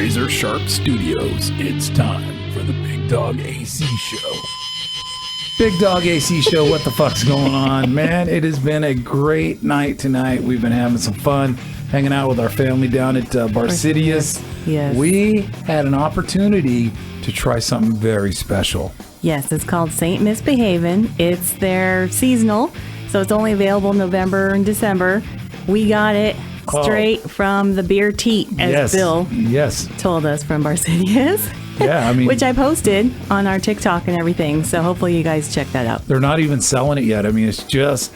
Razor Sharp Studios. It's time for the Big Dog AC Show. Big Dog AC Show, what the fuck's going on, man? It has been a great night tonight. We've been having some fun, hanging out with our family down at Barsidius. Yes. We had an opportunity to try something very special. Yes, it's called Saint Misbehavin'. It's their seasonal, so it's only available November and December. We got it straight from the beer teat, as Bill told us from Barsidius. Yeah, I mean, which I posted on our TikTok and everything, so hopefully you guys check that out. They're not even selling it yet. I mean, it's just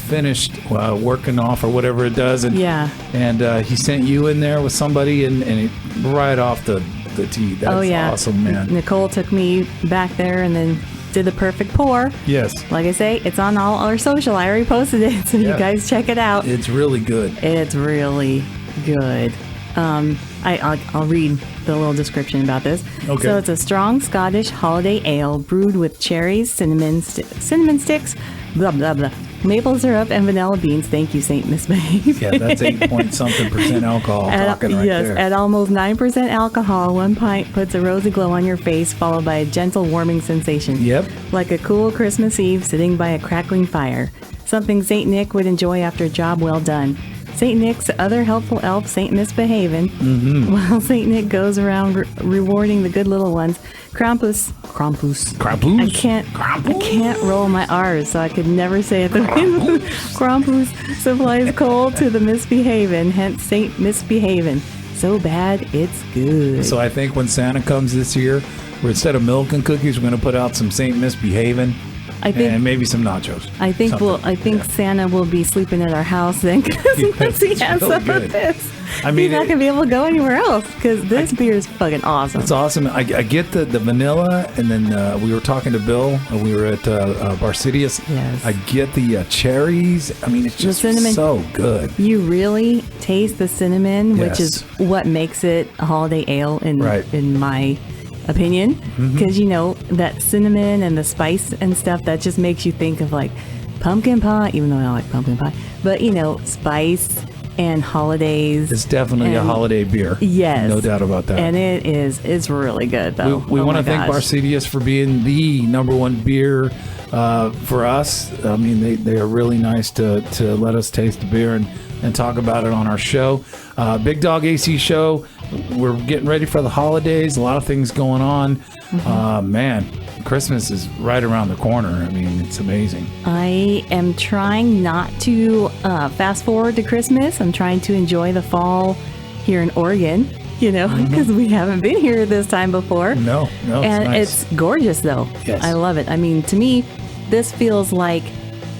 finished working off or whatever it does. And, and he sent you in there with somebody and it, right off the tee. That's awesome, man. Nicole took me back there and then did the perfect pour. Yes. Like I say, it's on all our social. I already posted it, so you guys check it out. It's really good. It's really good. I'll read the little description about this. Okay. So it's a strong Scottish holiday ale brewed with cherries, cinnamon sticks, blah, blah, blah, maple syrup, and vanilla beans. Thank you, Saint Misbehave. Yeah, that's 8-point-something% alcohol talking right there. Yes, at almost 9% alcohol, 1 pint puts a rosy glow on your face, followed by a gentle warming sensation. Yep. Like a cool Christmas Eve sitting by a crackling fire. Something Saint Nick would enjoy after a job well done. Saint Nick's other helpful elf, Saint Misbehavin'. Mm-hmm. While Saint Nick goes around rewarding the good little ones, Krampus. I can't roll my R's, so I could never say it the way. Krampus supplies coal to the misbehavin', hence Saint Misbehavin'. So bad, it's good. So I think when Santa comes this year, instead of milk and cookies, we're going to put out some Saint Misbehavin'. And maybe some nachos. I think Santa will be sleeping at our house then, because he has some of this. I mean, he's not going to be able to go anywhere else because this beer is fucking awesome. It's awesome. I get the vanilla, and then we were talking to Bill. We were at Barsidius. Yes. I get the cherries. I mean, it's just so good. You really taste the cinnamon, which is what makes it a holiday ale in my opinion, because that cinnamon and the spice and stuff, that just makes you think of like pumpkin pie, even though I don't like pumpkin pie, but spice and holidays. It's definitely a holiday beer. Yes, no doubt about that. And it's really good though. We want to thank Barsidius for being the #1 beer for us. I mean, they are really nice to let us taste the beer and talk about it on our show. Big Dog AC Show. We're getting ready for the holidays. A lot of things going on. Man, Christmas is right around the corner. I mean, it's amazing. I am trying not to fast forward to Christmas. I'm trying to enjoy the fall here in Oregon, because we haven't been here this time before. No, and nice. It's gorgeous, though. Yes. I love it. I mean, to me, this feels like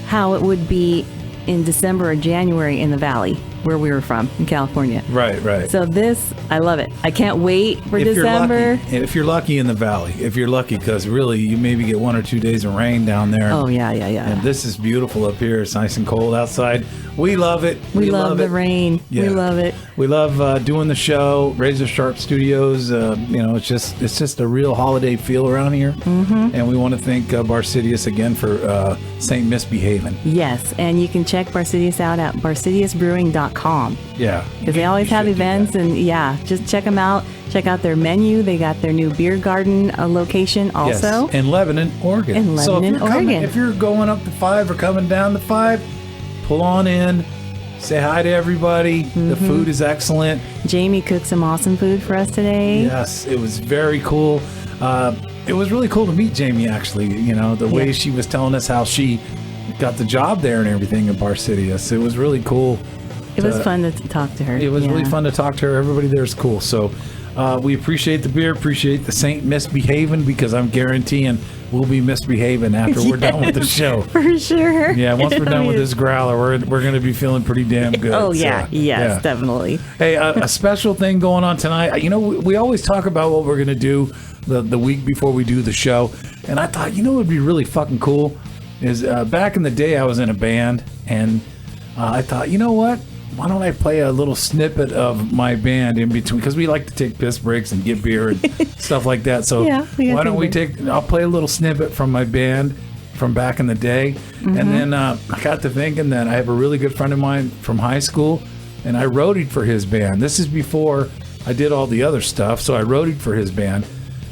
how it would be in December or January in the valley where we were from in California. Right. So this, I love it. I can't wait for December. If you're lucky in the valley, because really you maybe get 1 or 2 days of rain down there. Oh, yeah. And this is beautiful up here. It's nice and cold outside. We love it. We love the rain. Yeah. We love it. We love doing the show. Razor Sharp Studios. It's just a real holiday feel around here. Mm-hmm. And we want to thank Barsidius again for Saint Misbehavin'. Yes, and you can check Barsidius out at barsidiusbrewing.com. Yeah. Because they always have events, and just check them out. Check out their menu. They got their new beer garden location also. Yes, in Lebanon, Oregon. If you're going up to 5 or coming down to 5, pull on in. Say hi to everybody. The food is excellent. Jamie cooked some awesome food for us today. Yes, it was very cool. It was really cool to meet Jamie, actually. The way she was telling us how she got the job there and everything at Barsidius. It was really cool. It was fun to talk to her. It was really fun to talk to her. Everybody there is cool. So we appreciate the beer, appreciate the Saint Misbehavin', because I'm guaranteeing we'll be misbehaving after we're done with the show. For sure. Yeah, once we're done with this growler, we're going to be feeling pretty damn good. Oh, yeah. So, yes, definitely. Hey, a special thing going on tonight. We always talk about what we're going to do the week before we do the show. And I thought, it would be really fucking cool is back in the day I was in a band, and I thought, you know what? Why don't I play a little snippet of my band in between? Because we like to take piss breaks and get beer and stuff like that. So why don't we I'll play a little snippet from my band from back in the day. And then I got to thinking that I have a really good friend of mine from high school, and I roadied for his band. This is before I did all the other stuff. So I roadied for his band.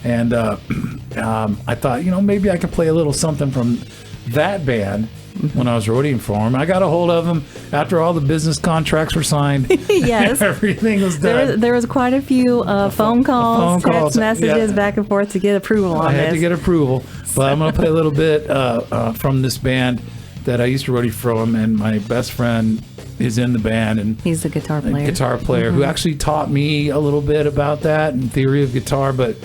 And I thought, maybe I could play a little something from that band when I was roadieing for him. I got a hold of him after all the business contracts were signed. Yes. Everything was done. There was quite a few phone calls, text messages back and forth to get approval on this. I had to get approval. But I'm going to play a little bit from this band that I used to roadie from, and my best friend is in the band. And he's a guitar player. Who actually taught me a little bit about that and theory of guitar, but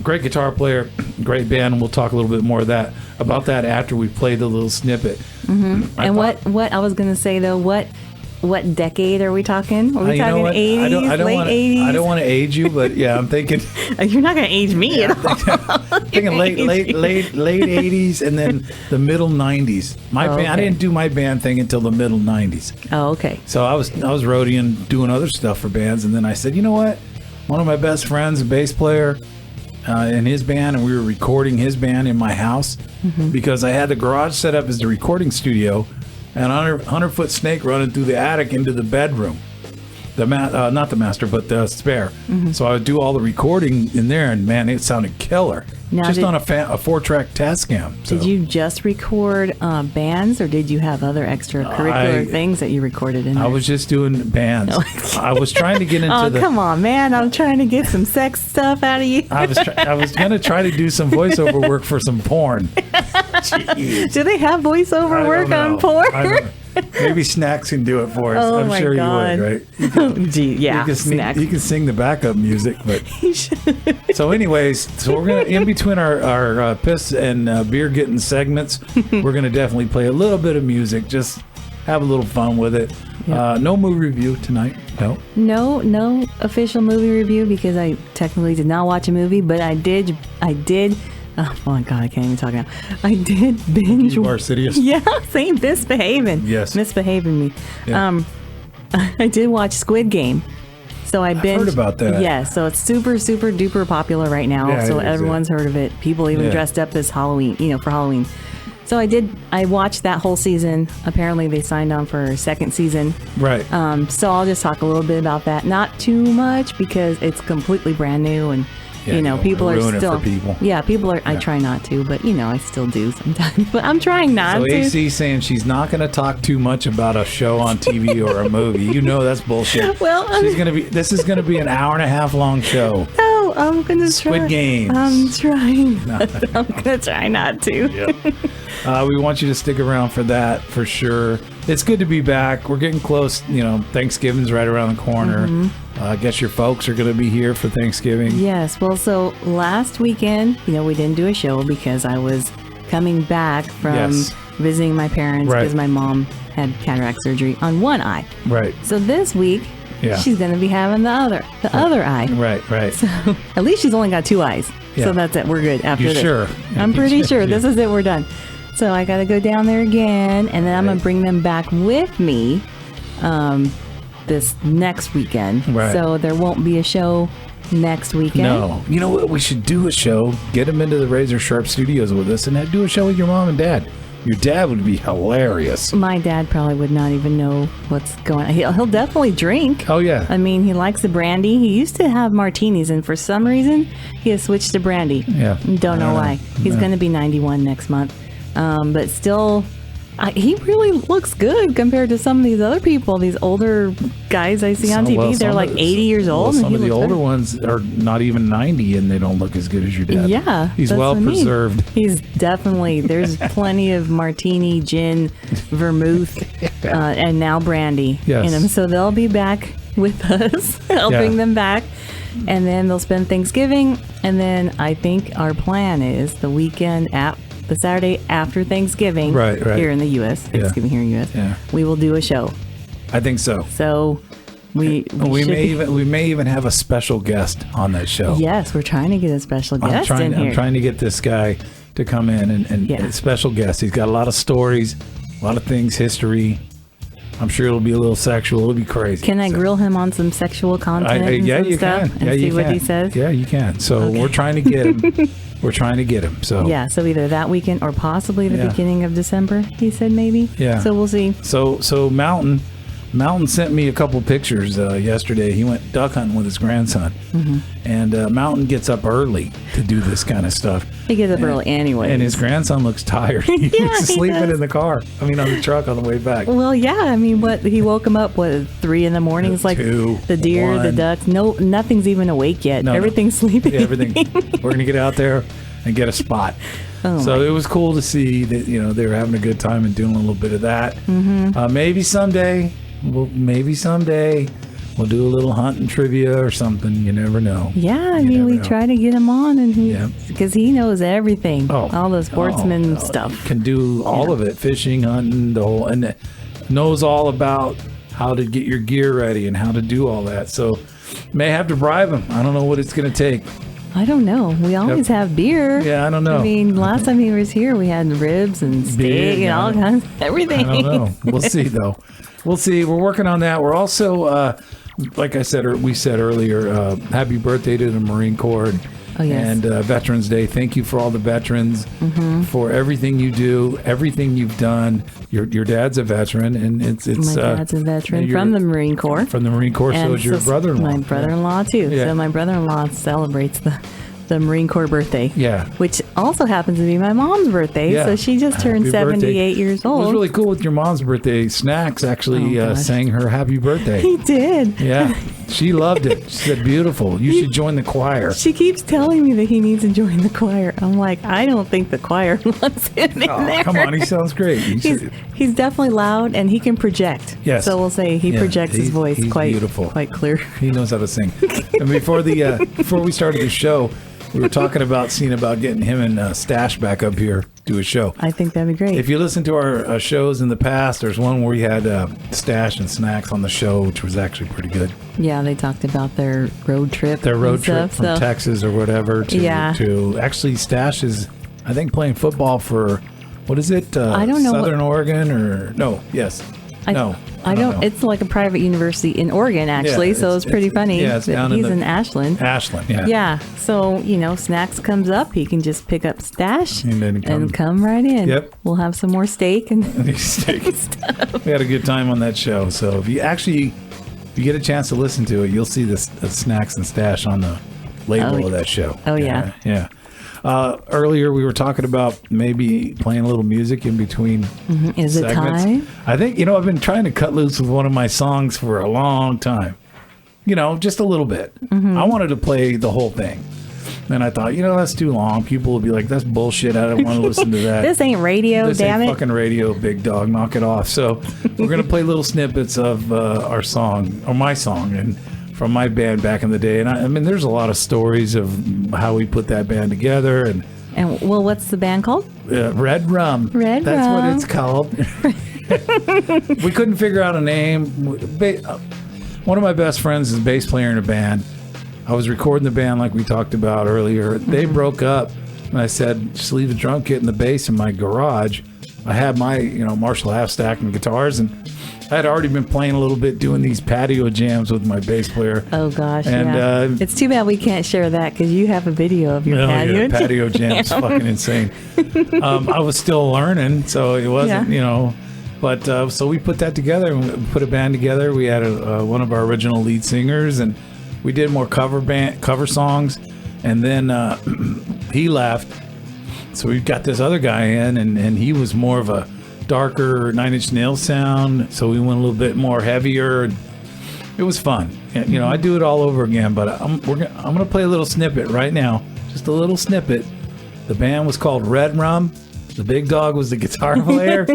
great guitar player, great band, and we'll talk a little bit more about that after we play the little snippet. And what I was going to say though, what decade are we talking? Are we talking 80s, late 80s? I don't want to age you, but yeah, I'm thinking. You're not going to age me at all. Thinking late 80s and then the middle 90s. Band, I didn't do my band thing until the middle 90s. Oh, okay. So I was roadieing, doing other stuff for bands, and then I said, you know what? One of my best friends, a bass player, in his band, and we were recording his band in my house because I had the garage set up as the recording studio and 100-foot snake running through the attic into the bedroom. Not the master, but the spare. So I would do all the recording in there, and man, it sounded killer. Now, just on a 4-track Tascam. So. Did you just record bands, or did you have other extracurricular things that you recorded in there? I was just doing bands. I was trying to get into come on, man. I'm trying to get some sex stuff out of you. I was going to try to do some voiceover work for some porn. Jeez. Do they have voiceover work on porn? Maybe Snacks can do it for us. I'm sure God. You would, right? Snacks. You can sing the backup music, but so anyways, so we're gonna in between our piss and beer getting segments, we're gonna definitely play a little bit of music, just have a little fun with it. Yep. No movie review tonight. No official movie review because I technically did not watch a movie, but I did. Oh my God, I can't even talk now. I did binge. You are serious? Yeah, same misbehaving. Yes. Misbehaving me. Yeah. I did watch Squid Game. So I've heard about that. Yeah, so it's super, super duper popular right now. Yeah, so everyone's heard of it. People even dressed up as Halloween, for Halloween. So I watched that whole season. Apparently they signed on for a second season. Right. So I'll just talk a little bit about that. Not too much because it's completely brand new and people are still. People. Yeah, people are. Yeah. I try not to, but I still do sometimes. But I'm trying not to. So AC's saying she's not going to talk too much about a show on TV or a movie. That's bullshit. Well, this is gonna be an hour-and-a-half long show. No, I'm gonna try. Squid Game. I'm trying. I'm gonna try not to. Yeah. We want you to stick around for that for sure. It's good to be back. We're getting close. Thanksgiving's right around the corner. I guess your folks are going to be here for Thanksgiving. Yes. Well, so last weekend, we didn't do a show because I was coming back from visiting my parents because my mom had cataract surgery on one eye. Right. So this week, she's going to be having the other eye. Right. So at least she's only got 2 eyes. Yeah. So that's it. We're good after this. Sure? I'm pretty sure. This is it. We're done. So I got to go down there again, and then I'm going to bring them back with me this next weekend. Right. So there won't be a show next weekend. No. You know what? We should do a show. Get them into the Razor Sharp Studios with us and do a show with your mom and dad. Your dad would be hilarious. My dad probably would not even know what's going on. He'll definitely drink. Oh, yeah. I mean, he likes the brandy. He used to have martinis, and for some reason, he has switched to brandy. Yeah. Don't know why. He's going to be 91 next month. But still, he really looks good compared to some of these other people, these older guys I see on TV. They're like 80 years old. Some of the older ones are not even 90 and they don't look as good as your dad. Yeah. He's well preserved. He's definitely, there's plenty of martini, gin, vermouth, and now brandy in him. So they'll be back with us. I'll bring them back. And then they'll spend Thanksgiving. And then I think our plan is the weekend the Saturday after Thanksgiving, here in the U.S. Thanksgiving here in the U.S. We will do a show. I think so. So we may even have a special guest on that show. Yes, we're trying to get a special guest in here. I'm trying to get this guy to come in and a special guest. He's got a lot of stories, a lot of things, history. I'm sure it'll be a little sexual. It'll be crazy. Can I grill him on some sexual content and stuff? And see what he says? Yeah, you can. So we're trying to get him. We're trying to get him. So so either that weekend or possibly the beginning of December. He said maybe. Yeah. So we'll see. So Mountain, Mountain sent me a couple pictures yesterday. He went duck hunting with his grandson. And Mountain gets up early to do this kind of stuff. He gets up early anyway. And his grandson looks tired. He was sleeping in the car. I mean, on the truck on the way back. Well, yeah. I mean, he woke him up, 3 in the morning? It's like 2, the deer, 1. the ducks. No, nothing's even awake yet. No, Everything's sleeping. Yeah, everything. We're going to get out there and get a spot. So it was cool to see that, they were having a good time and doing a little bit of that. Maybe someday we'll do a little hunting trivia or something. You never know. Yeah, I mean, we try to get him on, and because he knows everything, all the sportsman stuff. Can do all of it, fishing, hunting, and knows all about how to get your gear ready and how to do all that. So may have to bribe him. I don't know what it's going to take. I don't know. We always have beer. Yeah, I don't know. I mean, last time he was here, we had ribs and steak and all kinds of everything. I don't know. We'll see, though. We'll see. We're working on that. We're also, like I said, or we said earlier, happy birthday to the Marine Corps. And Veterans Day. Thank you for all the veterans, for everything you do, everything you've done. Your dad's a veteran, and it's my dad's a veteran from the Marine Corps. From the Marine Corps, so is your brother-in-law. My brother-in-law too. Yeah. So my brother-in-law celebrates the Marine Corps birthday. Yeah. Which also happens to be my mom's birthday. Yeah. So she just turned 78 years old. It was really cool with your mom's birthday. Snacks actually sang her happy birthday. He did. Yeah. She loved it. She said, beautiful. You should join the choir. She keeps telling me that he needs to join the choir. I'm like, I don't think the choir wants him in there. Come on. He sounds great. He's definitely loud, and he can project. Yes. So we'll say he projects his voice quite clear. He knows how to sing. And before we started the show, we were talking about getting him and Stash back up here, do a show. I think that'd be great. If you listen to our shows in the past, there's one where we had Stash and Snacks on the show, which was actually pretty good. Yeah, they talked about their road trip. From Texas or whatever to actually Stash is, I think, playing football for, what is it? I don't know. Southern Oregon or, no, yes. No. I don't know. It's like a private university in Oregon, actually, so it's pretty funny. Yeah, it's down in Ashland. Ashland, yeah. Yeah, so, Snacks comes up, he can just pick up Stash and come right in. Yep. We'll have some more steak and stuff. We had a good time on that show. So if you get a chance to listen to it, you'll see the Snacks and Stash on the label of that show. Oh, yeah. Yeah. Earlier, we were talking about maybe playing a little music in between Is it segments. time? I think, I've been trying to cut loose with one of my songs for a long time. Just a little bit. I wanted to play the whole thing. And I thought, that's too long. People will be like, that's bullshit. I don't want to listen to that. This ain't radio, this damn ain't it. fucking radio, big dog. Knock it off. So we're going to play little snippets of our song, or my song, and from my band back in the day. And I mean, there's a lot of stories of how we put that band together. And what's the band called? Redrum. Redrum. That's what it's called. We couldn't figure out a name. One of my best friends is a bass player in a band. I was recording the band like we talked about earlier. They broke up, and I said, just leave the drum kit and the bass in my garage. I had my, Marshall half stack and guitars, and I had already been playing a little bit, doing these patio jams with my bass player. Oh, gosh, and, it's too bad we can't share that, because you have a video of your patio jams. Fucking insane. I was still learning, so it wasn't, But so we put that together, and we put a band together. We had one of our original lead singers, and we did more cover songs, and then he left. So we've got this other guy in, and he was more of a darker Nine Inch Nails sound. So we went a little bit more heavier. It was fun. And, I do it all over again, but I'm gonna play a little snippet right now, just a little snippet. The band was called Redrum. The Big Dog was the guitar player,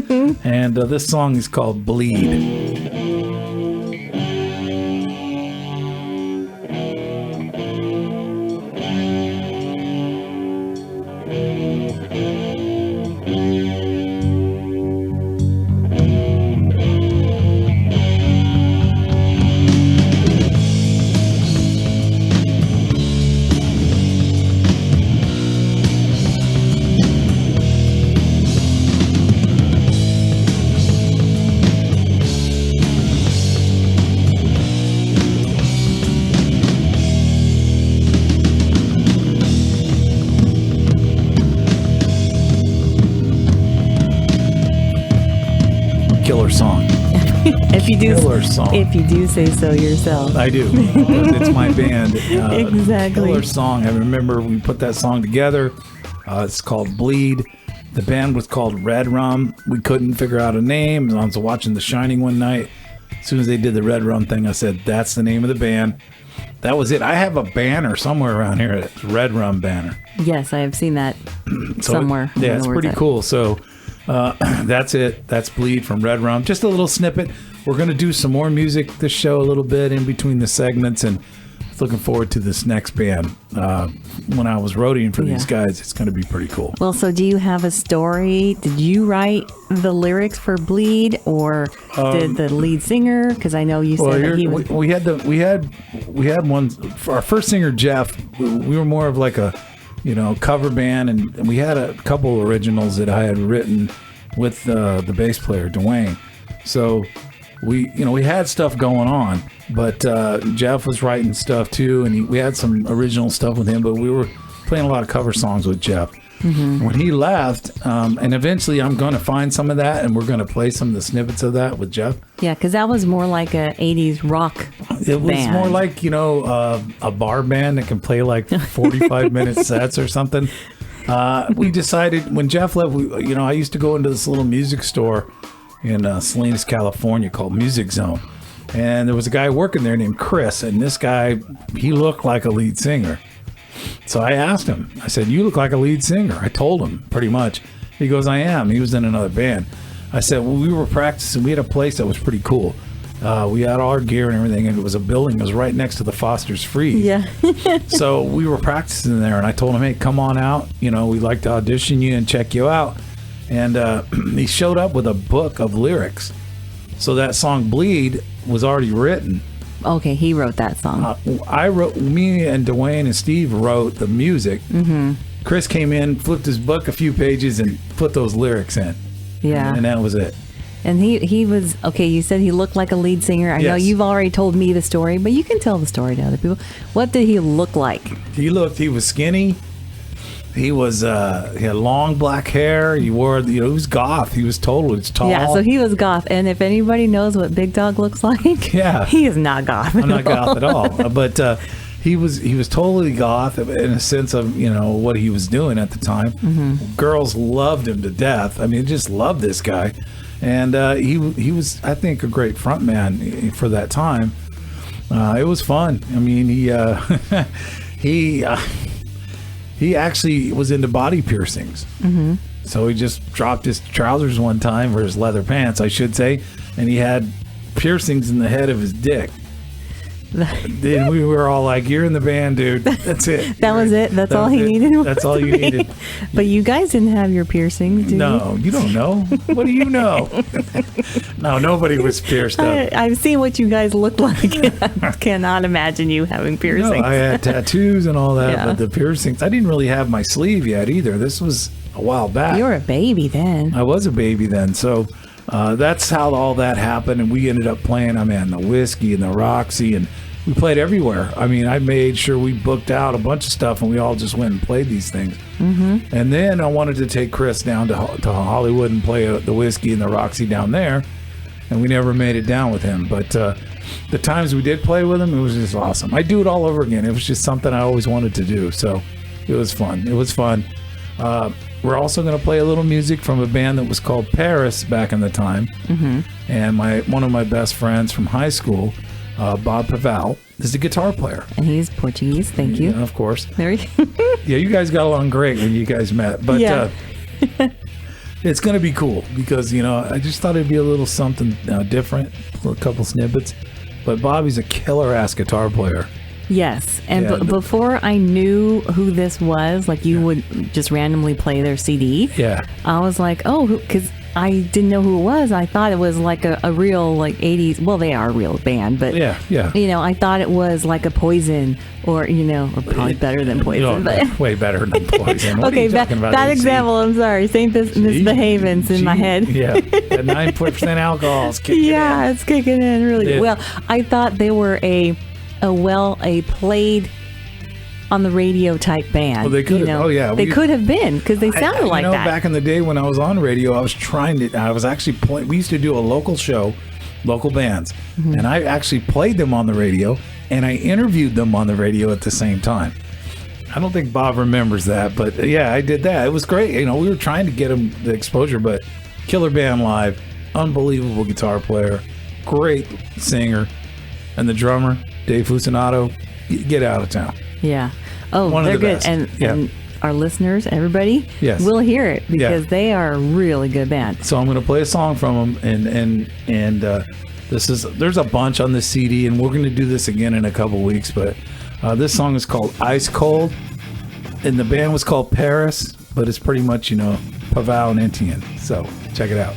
and this song is called Bleed. If you do, killer song. If you do say so yourself. I do. Because it's my band. Exactly. Killer song. I remember we put that song together. It's called Bleed. The band was called Redrum. We couldn't figure out a name. I was watching The Shining one night. As soon as they did the Redrum thing, I said, that's the name of the band. That was it. I have a banner somewhere around here. It's Redrum banner. Yes, I have seen that somewhere. Yeah, it's pretty cool. So that's it. That's Bleed from Redrum. Just a little snippet. We're going to do some more music this show a little bit in between the segments, and looking forward to this next band. When I was roadieing for these guys, it's going to be pretty cool. Well, so do you have a story? Did you write the lyrics for Bleed, or did the lead singer? Because I know you said that he was... we had one. For our first singer, Jeff, we were more of like a cover band, and we had a couple originals that I had written with the bass player Dwayne. So we had stuff going on, but Jeff was writing stuff too, and we had some original stuff with him, but we were playing a lot of cover songs with Jeff. Mm-hmm. When he left, and eventually I'm going to find some of that, and we're going to play some of the snippets of that with Jeff. Yeah, because that was more like a 80s rock It was band. more like, a bar band that can play like 45-minute sets or something. We decided when Jeff left, I used to go into this little music store in Salinas, California called Music Zone. And there was a guy working there named Chris, and this guy, he looked like a lead singer. So I asked him, I said, you look like a lead singer. I told him pretty much. He goes, I am. He was in another band. I said, well, we were practicing. We had a place that was pretty cool. We had all our gear and everything, and it was a building. It was right next to the Foster's Freeze. Yeah. So we were practicing there, and I told him, hey, come on out. We'd like to audition you and check you out. And he showed up with a book of lyrics. So that song Bleed was already written. Okay, he wrote that song. Me and Dwayne and Steve wrote the music. Mm-hmm. Chris came in, flipped his book a few pages, and put those lyrics in. Yeah. And that was it. And he was, okay, you said he looked like a lead singer. I know you've already told me the story, but you can tell the story to other people. What did he look like? He was skinny. He had long black hair. He wore, he was goth. He was tall. Yeah, so he was goth. And if anybody knows what Bigdog looks like, he is not goth. I'm not goth at all. But he was totally goth in a sense of, what he was doing at the time. Mm-hmm. Girls loved him to death. I mean, just loved this guy. And he was, I think, a great front man for that time. It was fun. I mean, he actually was into body piercings. Mm-hmm. So he just dropped his trousers one time, or his leather pants, I should say, and he had piercings in the head of his dick. Then we were all like, you're in the band, dude. That's it. That was it? That's all he needed? That's all you needed. But you guys didn't have your piercings, did you? No, you don't know. What do you know? No, nobody was pierced up. I've seen what you guys look like. I cannot imagine you having piercings. No, I had tattoos and all that, but the piercings, I didn't really have my sleeve yet either. This was a while back. You were a baby then. I was a baby then, so... that's how all that happened, and we ended up playing, the Whiskey and the Roxy, and we played everywhere. I mean, I made sure we booked out a bunch of stuff, and we all just went and played these things. Mm-hmm. And then I wanted to take Chris down to Hollywood and play the Whiskey and the Roxy down there, and we never made it down with him. But the times we did play with him, it was just awesome. I'd do it all over again. It was just something I always wanted to do, so it was fun. It was fun. We're also going to play a little music from a band that was called Paris back in the time. Mm-hmm. And one of my best friends from high school, Bob Paval, is a guitar player. And he's Portuguese, thank you. Yeah, of course. There you go. Yeah, you guys got along great when you guys met. But it's going to be cool because, I just thought it'd be a little something different, a couple snippets. But Bobby's a killer-ass guitar player. Yes, and before I knew who this was, like you would just randomly play their CD. Yeah, I was like, oh, because I didn't know who it was. I thought it was like a real 80s. Well, they are a real band, but yeah. I thought it was like a Poison or or probably better than Poison, but way better than Poison. What okay, are you talking about? That example. I'm sorry, Saint Misbehavin's in my head. Yeah, the 9% alcohol is kicking in. Yeah, it's kicking in really good. Well, I thought they were a played on the radio type band. Well, they could have. They could have been because they sounded like that. Back in the day when I was on radio, I was actually playing. We used to do a local show local bands. And I actually played them on the radio, and I interviewed them on the radio at the same time. I don't think Bob remembers that, but yeah, I did that. It was great. You know, we were trying to get him the exposure, but killer band live, unbelievable guitar player, great singer, and the drummer, Dave Fusinato, get out of town. Yeah. Oh, One of they're the good. best. And our listeners, everybody, Yes. will hear it because they are a really good band. So I'm going to play a song from them, and there's a bunch on this CD, and we're going to do this again in a couple weeks. But this song is called Ice Cold, and the band was called Paris, but it's pretty much, you know, Pavel and Etienne. So check it out.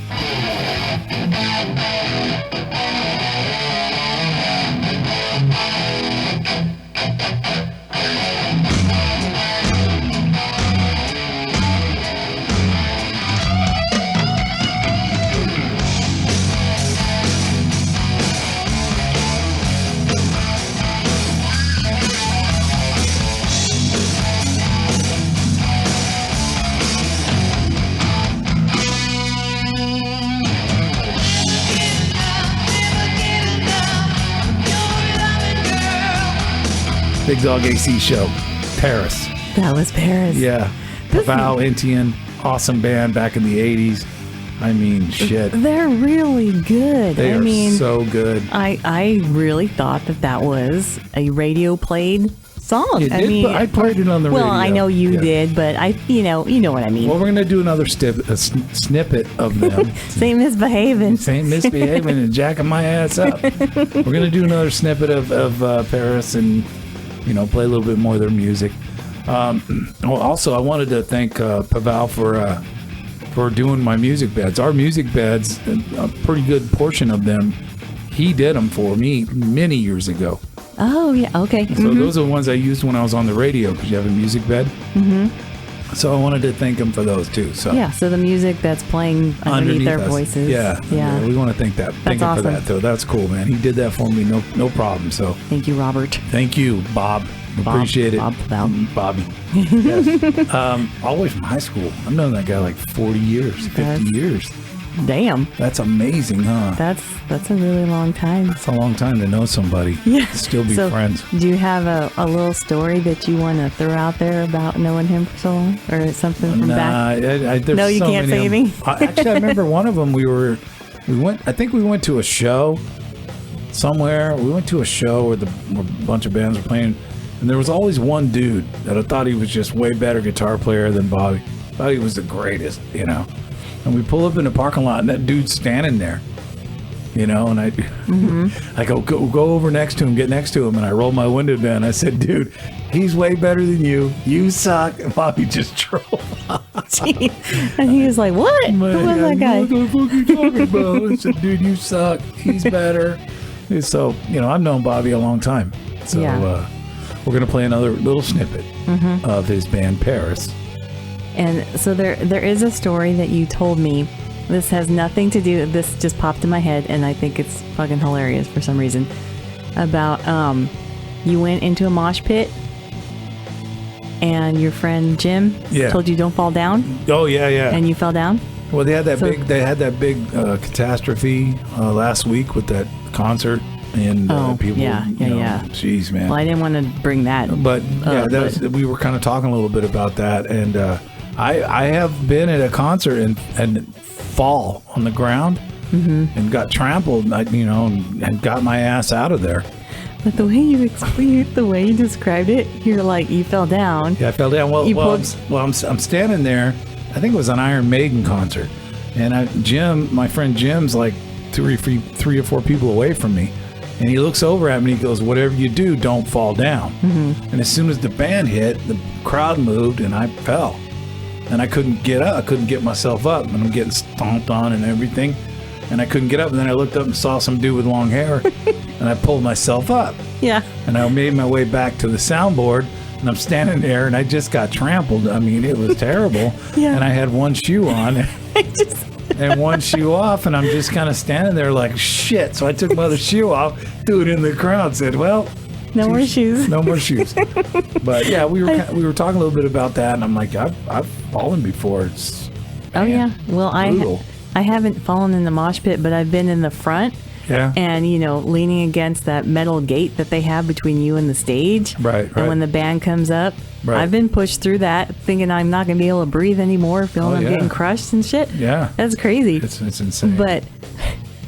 Bigdog AC show, Paris. That was Paris. Yeah. Pavel, Etienne, awesome band back in the 80s. I mean, shit. They're really good. They are mean, so good. I really thought that was a radio played song. I played it on the radio. Well, I know you did, but you know what I mean. Well, we're going to do another snippet of them. Same misbehaving. Same misbehaving and jacking my ass up. We're going to do another snippet of Paris and, you know, play a little bit more of their music. Also, I wanted to thank Pavel for doing my music beds. Our music beds, a pretty good portion of them, he did them for me many years ago. Oh, yeah. Okay. So those are the ones I used when I was on the radio, because you have a music bed. So I wanted to thank him for those too. So yeah, so the music that's playing underneath their us. voices. Yeah. We want to thank That's him awesome. for that though. That's cool, man. He did that for me, no problem. So Thank you, Robert. thank you, Bob. Appreciate it. Bobby. Yes. All the way from high school. I've known that guy like 40 years, 50 years. Damn. That's amazing, huh? That's a really long time. It's a long time to know somebody. Yeah. Still be So, friends. Do you have a little story that you want to throw out there about knowing him for so long, or something from back? There's No, you so can't many say of anything? Actually, I remember one of them. I think we went to a show somewhere. We went to a show where a bunch of bands were playing, and there was always one dude that I thought he was just way better guitar player than Bobby. Thought he was the greatest, you know. And we pull up in the parking lot, and that dude's standing there, you know. And I go over next to him, get next to him, and I roll my window down. I said, "Dude, he's way better than you. You suck." And Bobby just drove off. And he was like, "What? Who was that guy?" What the fuck are you talking about? I said, "Dude, you suck. He's better." So, you know, I've known Bobby a long time. So we're gonna play another little snippet of his band Paris. And so there is a story that you told me. This has nothing to do. This just popped in my head, and I think it's fucking hilarious for some reason. About you went into a mosh pit, and your friend Jim told you don't fall down. Oh yeah. And you fell down. Well, they had that big catastrophe last week with that concert, and people. Yeah. Jeez, man. Well, I didn't want to bring that. But we were kind of talking a little bit about that, and I have been at a concert and fall on the ground and got trampled, and got my ass out of there. But the way you described it, you're like, you fell down. Yeah, I fell down. I'm standing there. I think it was an Iron Maiden concert, and my friend Jim's like three or four people away from me, and he looks over at me and he goes, "Whatever you do, don't fall down." And as soon as the band hit, the crowd moved, and I fell, and I couldn't get up. I couldn't get myself up, and I'm getting stomped on and everything, and I couldn't get up. And then I looked up and saw some dude with long hair, and I pulled myself up. Yeah. And I made my way back to the soundboard, and I'm standing there, and I just got trampled. I mean, it was terrible. Yeah. And I had one shoe on and one shoe off, and I'm just kind of standing there like, shit. So I took my other shoe off, threw it in the crowd, said, "Well, no more shoes." No more shoes. But yeah, we were talking a little bit about that, and I'm like, I've fallen before. It's yeah. Well, brutal. I haven't fallen in the mosh pit, but I've been in the front. Yeah. And, leaning against that metal gate that they have between you and the stage. Right. And when the band comes up, I've been pushed through that thinking I'm not going to be able to breathe anymore, feeling I'm getting crushed and shit. Yeah. That's crazy. It's insane. But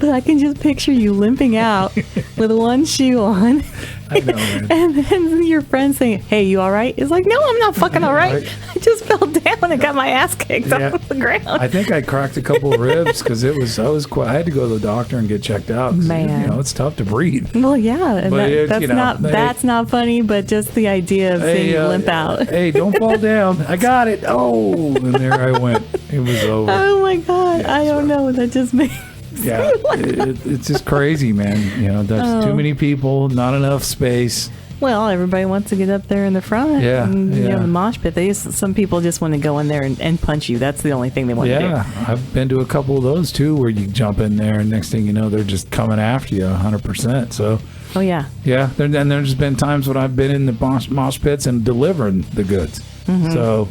I can just picture you limping out with one shoe on. I know, man. And then your friend saying, "Hey, you all right?" It's like, "No, I'm not fucking all right. I just fell down and got my ass kicked off the ground." I think I cracked a couple of ribs because I had to go to the doctor and get checked out. Man, it's tough to breathe. Well, yeah, that's not funny, but just the idea of seeing you limp out. Hey, don't fall down. I got it. Oh, and there I went. It was over. Oh my God, I don't know. That just made. Yeah, it's just crazy, man. There's too many people, not enough space. Well, everybody wants to get up there in the front. Yeah, and, the mosh pit. Some people just want to go in there and punch you. That's the only thing they want to do. Yeah, I've been to a couple of those too, where you jump in there, and next thing you know, they're just coming after you 100%. So. Oh yeah. Yeah, and there's been times when I've been in the mosh pits and delivering the goods. Mm-hmm. So.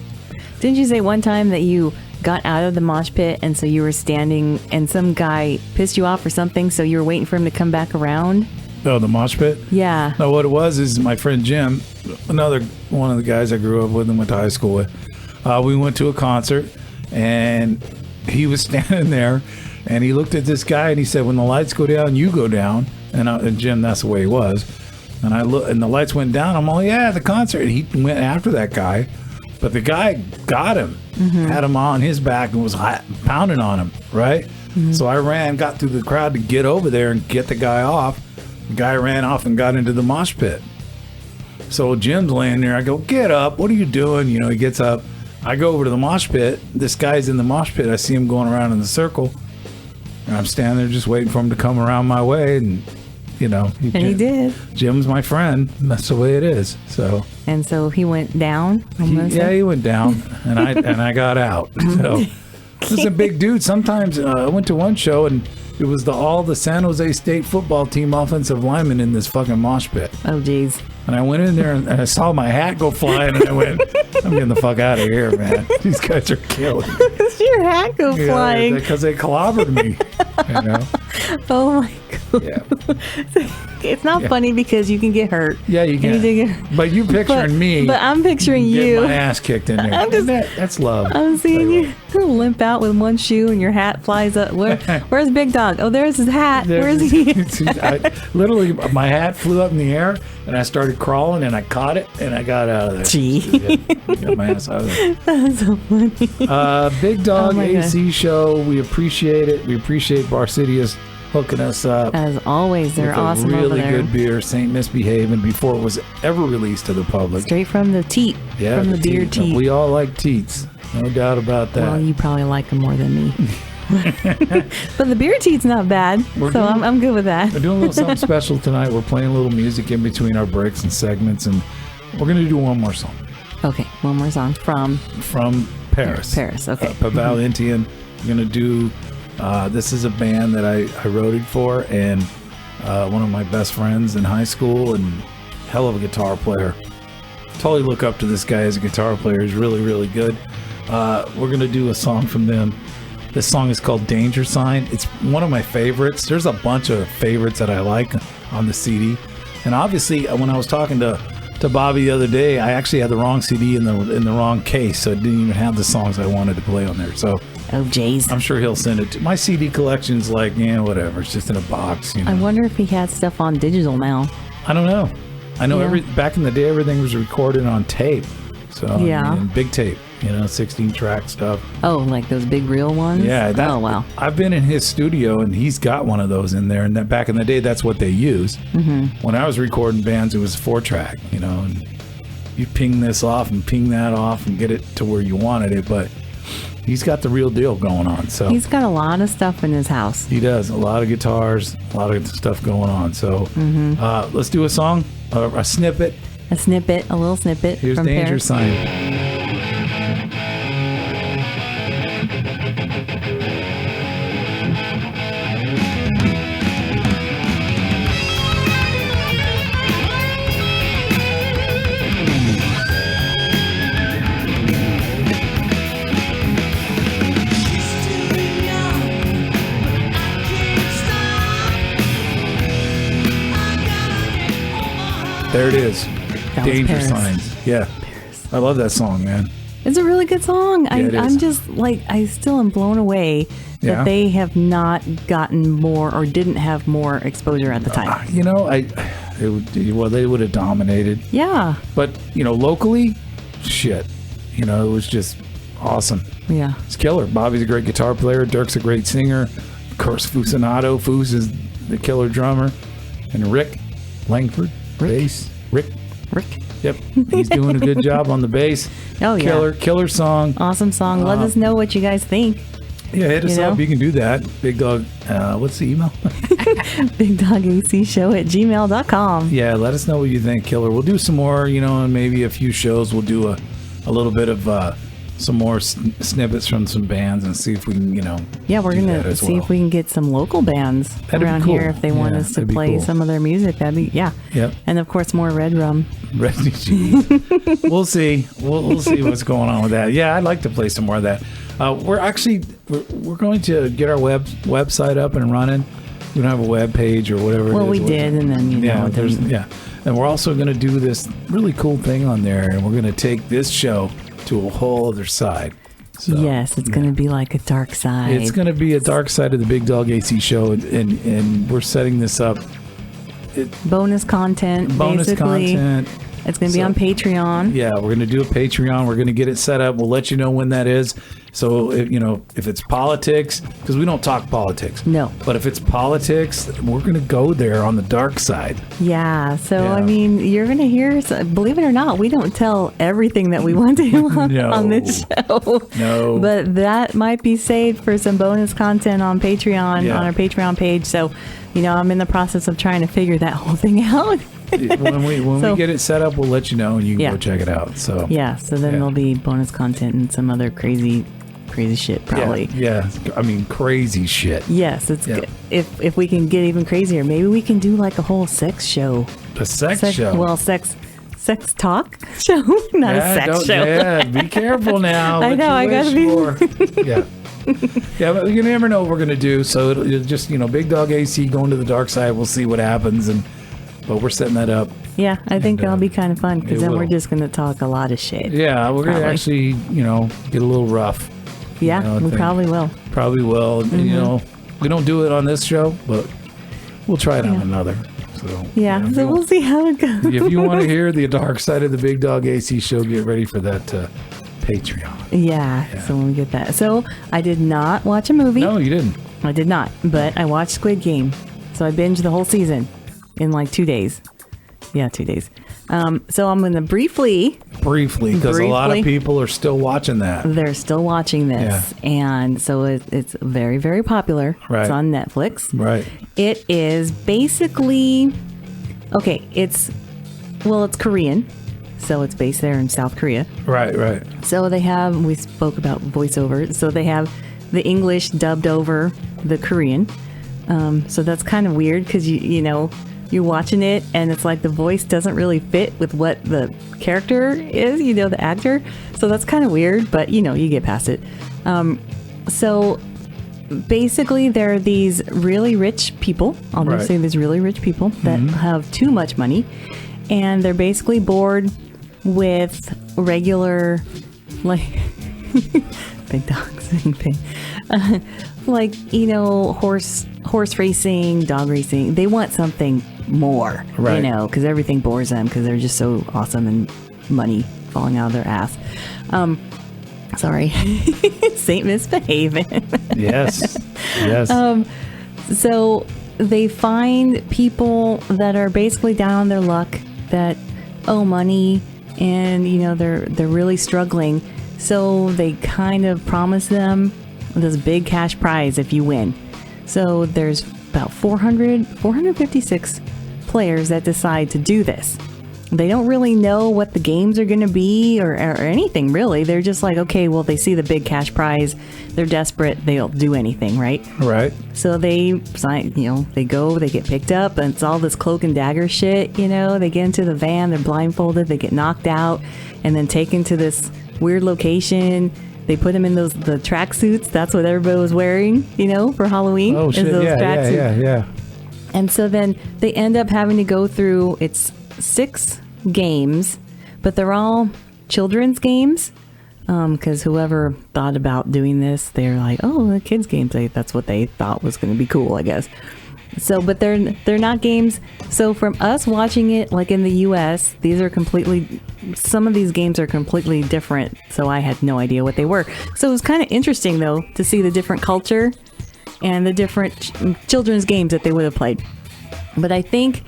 Didn't you say one time that you got out of the mosh pit and so you were standing and some guy pissed you off or something, so you were waiting for him to come back around? Oh, the mosh pit? Yeah. No, what it was is my friend Jim, another one of the guys I grew up with and went to high school with, we went to a concert and he was standing there and he looked at this guy and he said, "When the lights go down, you go down." And Jim, that's the way he was. And I look, and the lights went down. I'm all, yeah, the concert. And he went after that guy. But the guy got him, had him on his back and was pounding on him, right? Mm-hmm. So I got through the crowd to get over there and get the guy off. The guy ran off and got into the mosh pit. So Jim's laying there. I go, "Get up. What are you doing?" He gets up. I go over to the mosh pit. This guy's in the mosh pit. I see him going around in the circle. And I'm standing there just waiting for him to come around my way. And, he did. Jim's my friend. That's the way it is. So. And so he went down. He went down, and I got out. So this is a big dude. Sometimes I went to one show, and it was all the San Jose State football team offensive linemen in this fucking mosh pit. Oh, geez. And I went in there, and I saw my hat go flying, and I went, "I'm getting the fuck out of here, man. These guys are killing me." Your hat go flying? Because they clobbered me. Oh my God. Yeah. It's not funny because you can get hurt. Yeah, you can. But you picturing me. But I'm picturing you. Get my ass kicked in there. That's love. I'm seeing you limp out with one shoe and your hat flies up. Where's Big Dog? Oh, there's his hat. Where's he? Literally, my hat flew up in the air and I started crawling and I caught it and I got out of there. Gee. Got my ass out of there. That's so funny. Big Dog AC show. We appreciate it. We appreciate Barcidius hooking us up. As always, they're awesome over there. Really good beer, St. Misbehaving, before it was ever released to the public. Straight from the teat. Yeah, from the beer teat. We all like teats. No doubt about that. Well, you probably like them more than me. But the beer teat's not bad, I'm good with that. We're doing a little something special tonight. We're playing a little music in between our breaks and segments, and we're going to do one more song. Okay, one more song from Paris. Paris, okay. Pavel Intian. We're going to do... this is a band that I wrote it for, and one of my best friends in high school, and hell of a guitar player. Totally look up to this guy as a guitar player. He's really, really good. We're going to do a song from them. This song is called Danger Sign. It's one of my favorites. There's a bunch of favorites that I like on the CD. And obviously, when I was talking to Bobby the other day, I actually had the wrong CD in the wrong case, so it didn't even have the songs I wanted to play on there. So, oh, jeez. I'm sure he'll send it to my CD collection's like, whatever. It's just in a box. I wonder if he has stuff on digital now. I don't know. I know back in the day, everything was recorded on tape. So yeah, big tape, 16 track stuff. Oh, like those big reel ones? Yeah. Oh, wow. I've been in his studio and he's got one of those in there. And that back in the day, that's what they used. Mm-hmm. When I was recording bands, it was 4-track, and you ping this off and ping that off and get it to where you wanted it. But he's got the real deal going on. So he's got a lot of stuff in his house. He does. A lot of guitars, a lot of stuff going on. So let's do a song, a snippet. A little snippet. Here's from Danger Paris. Sign. There it is. That was Danger Paris. Signs. Yeah. I love that song, man. It's a really good song. it is. I'm just like, I still am blown away that Yeah. they have not gotten more or didn't have more exposure at the time. You know, they would have dominated. Yeah. But, you know, locally, shit. You know, it was just awesome. Yeah. It's killer. Bobby's a great guitar player. Dirk's a great singer. Of course, Fusinato. Foos is the killer drummer. And Rick Langford, bass. Rick. Yep. He's doing a good job on the bass. Oh, yeah. Killer song. Awesome song. Let us know what you guys think. Yeah, hit us up. You can do that. Big Dog, what's the email? bigdogacshow@gmail.com. Yeah, let us know what you think, Killer. We'll do some more, you know, and maybe a few shows. We'll do a little bit of some more snippets from some bands and see if we can, you know. Yeah, we're going to see if we can get some local bands That'd be around cool. here if they want us to play some of their music. That'd be, yeah. Yep. And of course, more Redrum. We'll see. We'll see what's going on with that. Yeah, I'd like to play some more of that. We're going to get our website up and running. We don't have a web page or whatever. Well, we did, and then and we're also going to do this really cool thing on there, and we're going to take this show to a whole other side. So, yes, it's going to be like a dark side. It's going to be a dark side of the Big Dog AC show, and we're setting this up. Bonus content. Bonus basically. content. It's going to be on Patreon. Yeah, we're going to do a Patreon. We're going to get it set up. We'll let you know when that is. So, if it's politics, because we don't talk politics. No. But if it's politics, we're going to go there on the dark side. Yeah. So, Yeah. I mean, you're going to hear, believe it or not, we don't tell everything that we want to on this show. No. But that might be saved for some bonus content on Patreon, on our Patreon page. So, I'm in the process of trying to figure that whole thing out. when we get it set up, we'll let you know, and you can go check it out. So so then there'll be bonus content and some other crazy shit probably. Yeah. I mean, crazy shit. Yes, it's good. If we can get even crazier, maybe we can do like a whole sex show. A sex show. Well, sex talk show, not a sex show. Yeah, be careful now. I know. I gotta be. Yeah. Yeah, but you never know what we're gonna do. So it'll just Big Dog AC going to the dark side. We'll see what happens, but we're setting that up. Yeah, I think that'll be kind of fun because then will. we're just gonna talk a lot of shit. Yeah, we're gonna actually get a little rough. Yeah, we probably will. Probably will. Mm-hmm. We don't do it on this show, but we'll try it on another. So so we'll see how it goes. If you want to hear the dark side of the Big Dog AC show, get ready for that Patreon. Yeah, so when we get that. So I did not watch a movie. No, you didn't. I did not, but I watched Squid Game. So I binged the whole season in like 2 days. Yeah, 2 days. So I'm going to briefly, because a lot of people are still watching that. They're still watching this. Yeah. And so it's very, very popular. Right. It's on Netflix. Right. It is basically, it's Korean. So it's based there in South Korea. Right. So we spoke about voiceover. So they have the English dubbed over the Korean. So that's kind of weird because, you're watching it and it's like the voice doesn't really fit with what the character is, the actor. So that's kind of weird, but you get past it. So basically there are these really rich people, I'll just say these really rich people that have too much money, and they're basically bored with regular, like, big dogs in pain. Like, horse racing, dog racing. They want something more, because everything bores them because they're just so awesome and money falling out of their ass. Sorry. Saint misbehaving. Yes. So they find people that are basically down on their luck that owe money and, they're really struggling. So they kind of promise them this big cash prize if you win. So there's about 456 players that decide to do this. They don't really know what the games are going to be or anything really. They're just like, okay, well, they see the big cash prize. They're desperate. They'll do anything, right? Right. So they sign, they go, they get picked up, and it's all this cloak and dagger shit, They get into the van, they're blindfolded, they get knocked out, and then taken to this weird location. They put them in the tracksuits. That's what everybody was wearing, for Halloween. Oh, shit. Yeah. And so then they end up having to go through, it's 6 games, but they're all children's games. Because whoever thought about doing this, they're like, oh, the kids' games. That's what they thought was going to be cool, I guess. So, but they're not games. So from us watching it, like in the U.S., some of these games are completely different. So I had no idea what they were. So it was kind of interesting, though, to see the different culture and the different children's games that they would have played. But I think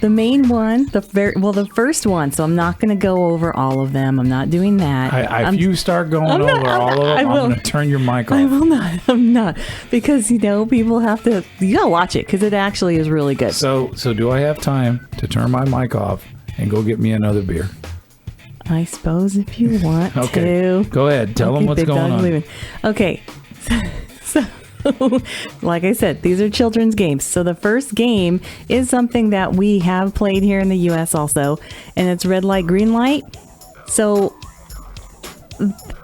the main one, the first one, so I'm not going to go over all of them. I'm not doing that. If you start going over all of them, I'm going to turn your mic off. I will not. I'm not. Because, people have to, you got to watch it because it actually is really good. So do I have time to turn my mic off and go get me another beer? I suppose if you want to. Go ahead. Tell them what's going on. Leaving. Okay. So like I said, these are children's games. So the first game is something that we have played here in the U.S. also, and it's red light, green light. So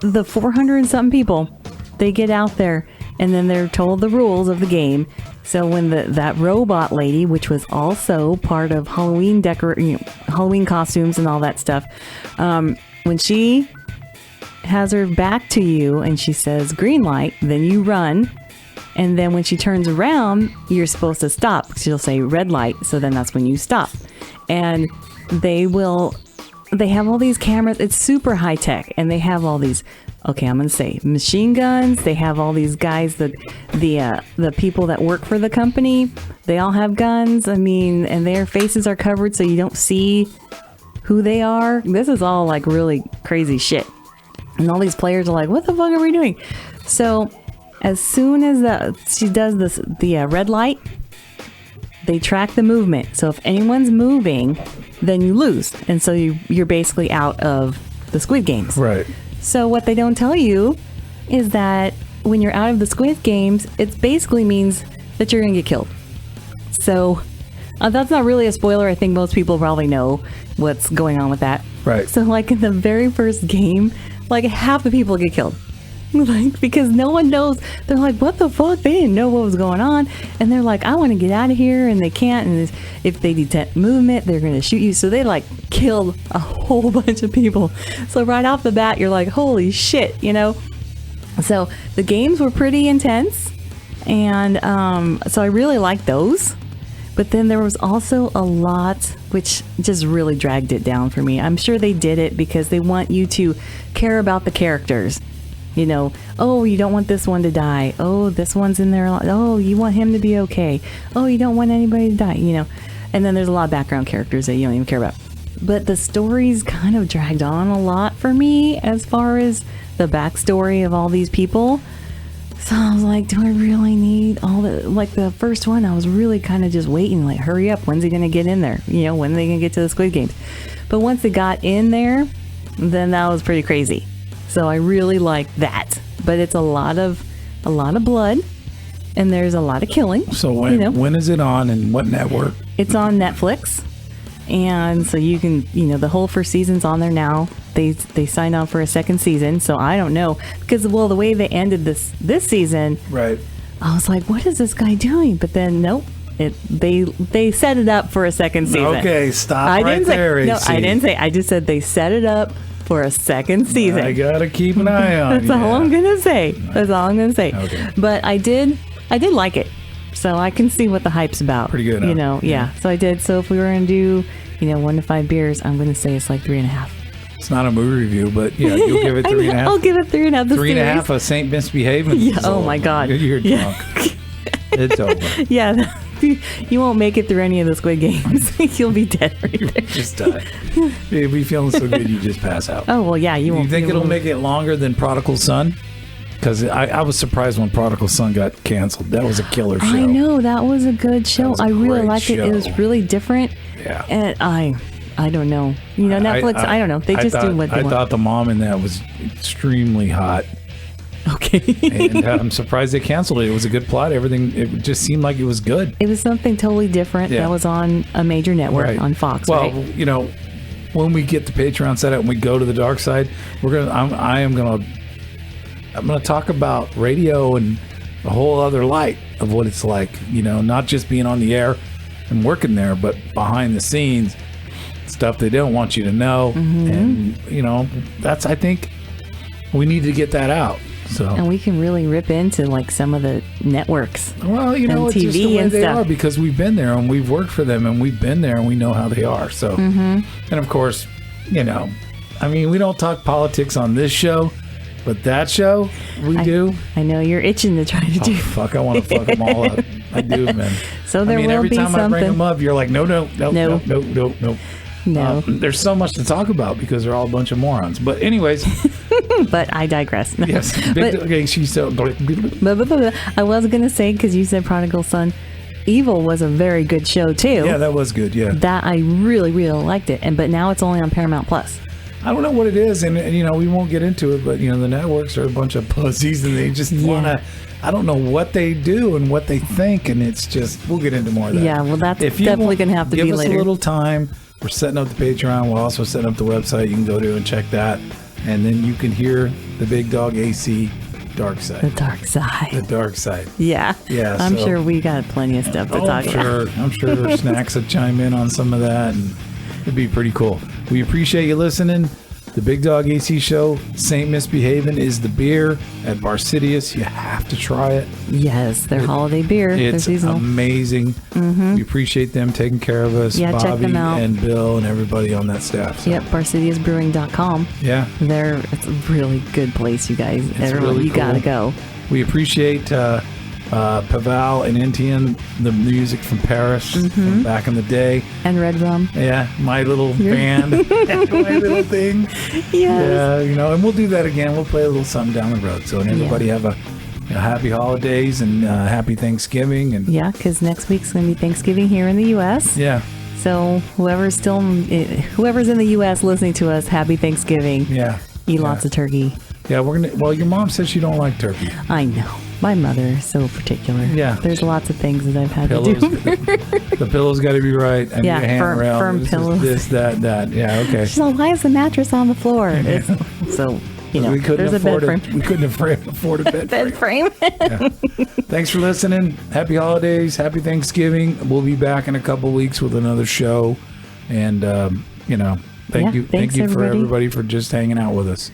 the 400 and something people, they get out there, and then they're told the rules of the game. So when that robot lady, which was also part of Halloween Halloween costumes and all that stuff, when she has her back to you and she says green light, then you run. And then when she turns around, you're supposed to stop. She'll say red light. So then that's when you stop. And they have all these cameras. It's super high tech. And they have all these, I'm going to say machine guns. They have all these guys, the people that work for the company. They all have guns. And their faces are covered so you don't see who they are. This is all like really crazy shit. And all these players are like, what the fuck are we doing? So as soon as she does the red light, they track the movement. So if anyone's moving, then you lose. And so you're basically out of the Squid Games. Right. So what they don't tell you is that when you're out of the Squid Games, it basically means that you're going to get killed. So that's not really a spoiler. I think most people probably know what's going on with that. Right. So like in the very first game, like half the people get killed. Like, because no one knows. They're like, what the fuck? They didn't know what was going on. And they're like, I want to get out of here. And they can't. And if they detect movement, they're going to shoot you. So they like killed a whole bunch of people. So right off the bat, you're like, holy shit, So the games were pretty intense. And so I really liked those. But then there was also a lot, which just really dragged it down for me. I'm sure they did it because they want you to care about the characters. Oh, you don't want this one to die. Oh, this one's in there. Oh, you want him to be okay. Oh, you don't want anybody to die, And then there's a lot of background characters that you don't even care about. But the stories kind of dragged on a lot for me as far as the backstory of all these people. So I was like, do I really need all the, like the first one, I was really kind of just waiting, like, hurry up. When's he going to get in there? When are they going to get to the Squid Games? But once they got in there, then that was pretty crazy. So I really like that, but it's a lot of blood, and there's a lot of killing. So when is it on and what network? It's on Netflix, and so you can the whole first season's on there now. They signed on for a second season, so I don't know because the way they ended this season, right? I was like, what is this guy doing? But then nope. They set it up for a second season. Okay, stop there. No, I didn't say. I just said they set it up for a second season. I gotta keep an eye on. That's all I'm gonna say. That's all I'm gonna say. Okay. But I did like it, so I can see what the hype's about. Pretty good. Yeah. So I did. So if we were gonna do, 1 to 5 beers, I'm gonna say it's like 3.5. It's not a movie review, but yeah, you'll give it 3.5. I'll give it 3.5. 3.5 of Saint Misbehaving. Yeah. Oh my God. You're drunk. It's over. Yeah. You won't make it through any of the Squid Games. You'll be dead right there. Just die. You'll be feeling so good you just pass out. Oh, well, yeah. You won't. You think it'll make it longer than Prodigal Son? Because I was surprised when Prodigal Son got canceled. That was a killer show. I know. That was a good show. I really liked it. It was really different. Yeah. And I don't know. Netflix, I don't know. They just do what they want. I thought the mom in that was extremely hot. Okay. And I'm surprised they canceled it. It was a good plot. Everything, it just seemed like it was good. It was something totally different that was on a major network, on Fox, well, right? when we get the Patreon set up and we go to the dark side, I'm gonna talk about radio and a whole other light of what it's like, not just being on the air and working there, but behind the scenes stuff they don't want you to know. And, you know, I think we need to get that out. So. And we can really rip into like some of the networks. Well, you know, it's TV just the way and they stuff. are because we've been there and we've worked for them and we've been there and we know how they are. So, and of course, you know, I mean, we don't talk politics on this show, but that show we do. I know you're itching to try to do. Fuck, I want to fuck them all up. I do, man. So there will every be time I bring something. them up, you're like, no. No. There's so much to talk about because they're all a bunch of morons. But anyways, But I digress. yes. Okay, she's so. But I was going to say, because you said Prodigal Son, Evil was a very good show too. Yeah, that was good. Yeah. That I really, really liked it. But now it's only on Paramount Plus. I don't know what it is, and you know, we won't get into it, but you know, the networks are a bunch of pussies and they just want to. I don't know what they do and what they think, and it's just, we'll get into more of that. Yeah, well, that's definitely going to have to be later. Give us a little time. We're setting up the Patreon. We're also setting up the website. You can go to and check that, and then you can hear the Big Dog AC Dark Side. The dark side. The dark side. Yeah. Yeah. I'm sure we got plenty of stuff to talk about. I'm sure Snacks would chime in on some of that, and it'd be pretty cool. We appreciate you listening. The Big Dog AC Show, Saint Misbehavin' is the beer at Barcidius. You have to try it. Yes, their holiday beer. It's amazing. We appreciate them taking care of us. Yeah, Bobby check them out. and Bill and everybody on that staff. So. Yep, barcidiusbrewing.com. Yeah. It's a really good place, you guys. Everyone, really you got to cool. go. We appreciate Paval and Etienne, the music from Paris from back in the day. And Redrum. Yeah, my little band, my little thing. Yes. Yeah, you know, and we'll do that again. We'll play a little something down the road. So, and everybody have a happy holidays and happy Thanksgiving. And Yeah, because next week's going to be Thanksgiving here in the U.S. yeah, So whoever's in the U.S. listening to us, happy Thanksgiving. yeah, Eat lots of turkey. yeah. We're gonna. Well, your mom said she don't like turkey. I know. My mother is so particular. Yeah. There's lots of things that I've had Pillows. to do. The pillow's got to be right. I need a handrail. firm pillows. This, that. Yeah, okay. She's like, why is the mattress on the floor? So, you know, we couldn't there's a bed afford frame. We couldn't afford a bed Bed frame. frame. Thanks for listening. Happy holidays. Happy Thanksgiving. We'll be back in a couple weeks with another show. And, you know, thank you Thanks, for everybody. everybody for just hanging out with us.